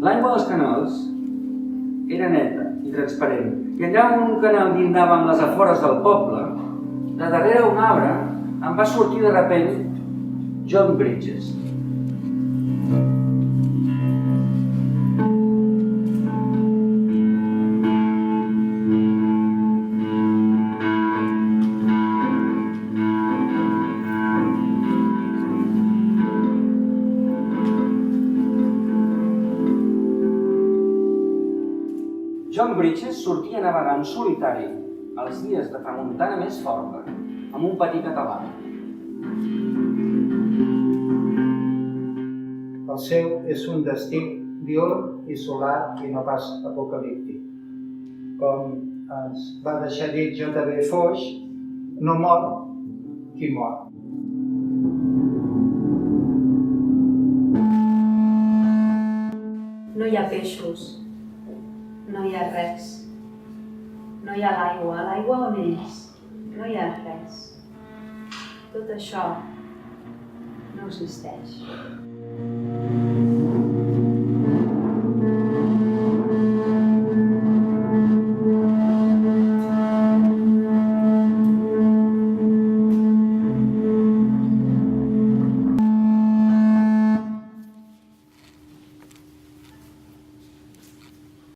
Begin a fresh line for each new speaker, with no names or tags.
L'aigua dels canals era neta i transparent, i allà on un canal llindava amb les afores del poble, de darrere un arbre em va sortir de repent John Bridges. John Bridges sortia a navegar en solitari els dies de tramuntana més forta amb un patí català.
El seu és un destí diürn i solar i no pas apocalíptic. Com ens va deixar dir J.B. Foix, no mor qui mor.
No hi ha peixos, no hi ha res. No hi ha l'aigua on és, no hi ha res. Tot això no existeix.